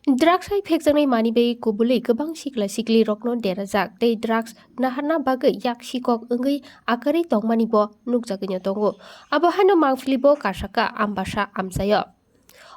Drugs hai phekjanai mani bei kubuli gobang sikla sikli rokno derajak tei drugs naharna bagai yak sikok ongoi akari tongmani bo nukjagui tongo abo haino mangfili bo kasaka ambasa amsayo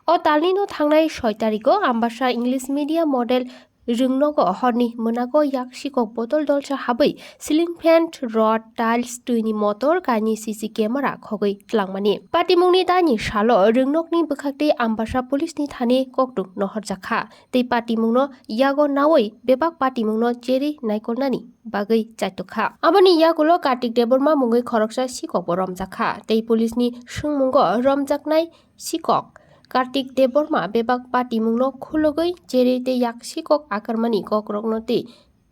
o talni no thangnai 6 tariko ambasa English media model rungnogo horni monago yak sikok botol dolsa habai ceiling fan rod tiles tuini motor kaini CC camera khogwi tlangmani patimungni dani salo rungnokni bwkhakte ambasa police ni thani koktuk nohorjakha tei patimungno yago nawai bebak patimungno jeri naikolnani bagui chaitokha aboni yagulo kartik deborma mungoi khoroksa sikok romjakha tei police ni sungmungo romjaknai sikok Kartik Deborma bebak patimungno khulogoi jeri te yak sikok akarmani kokrokno te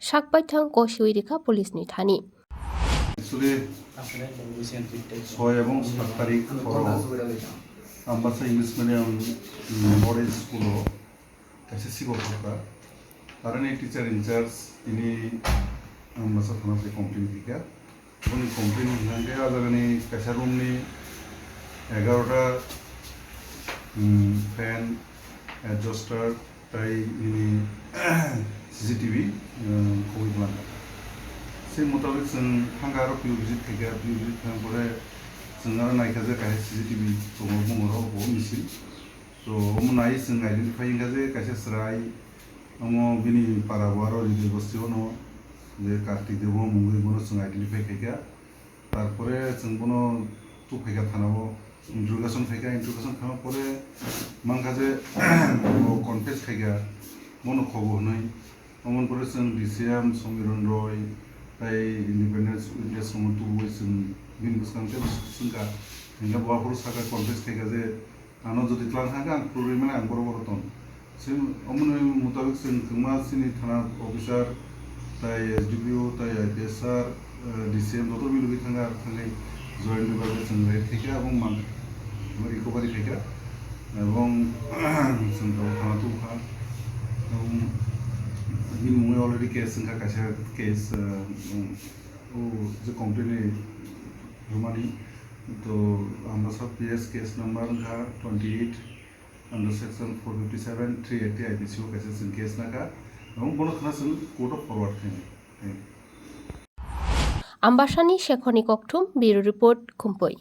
sakbaithang ko siwirika police ni thani ছয় এবং ৭ তারিখ Ambassa English medium model স্কুলও SSC গঠনটা কারণ এই teacher in charge তিনি আমবাসা থানাতে complain দিকা উনি কমপ্লেন হইনাকে আজাগানি কাছা রুমনি 11টা ফ্যান অ্যাডজাস্টার তাই ইনি সিসিটিভি খুবই প্লান সেই মোতাবেক जों हांगारो पिउ भिजिट फैगा पिउ भिजिट थांपरे जों आरो नायखाजे काहे सीसीटीवी दङ बुङो बो मिसिन तो हम नाय जों आइडेंटिफाई गाजे कासे सराय हम बिनि पारावारो रिदि बस्तियो न जे कार्तिक देव मुंगै बनो जों आइडेंटिफाई फैगा तारपरे जों बनो तु फैगा थानावो इंट्रोगेशन फैगा इंट्रोगेशन खाना परे मांगाजे कनफेस फैगा मनो खबो नै अमन परे जों डिसिएम समीरन रय তাই ইন্ডিপেন্ডেন্স উইটনেস সমর্থ হয়েছেন বিন বুঝকানতে সুনকা হিন্দা বাবুর সাকা কনফেস থেকে যে আনো যদি ক্লান হাগা আং প্রবলেম মানে আং বড় বড় তন সিম অমন মোতাবেক সিন কুমা সিনি থানা অফিসার তাই এসডিপিও তাই আইপিএসআর ডিসিএম যত বিলুগি থাঙ্গা থাঙ্গাই জয়েন্ট বিভাগে जों রেড থেকে এবং মান রিকভারি থেকে এবং जों থানা তুখা এবং इन मुझे ऑलरेडी केस इनका कैसे केस वो जो कंप्लेन रुमानी तो हम सब पीएस केस नंबर का 28 अंडर सेक्शन 457 380 आईपीसी को कैसे सिन केस ना का हम बोलो खाना सिन कोर्ट ऑफ फॉरवर्ड थे Ambasani Shekhoni Koktum Bureau Report Khumpui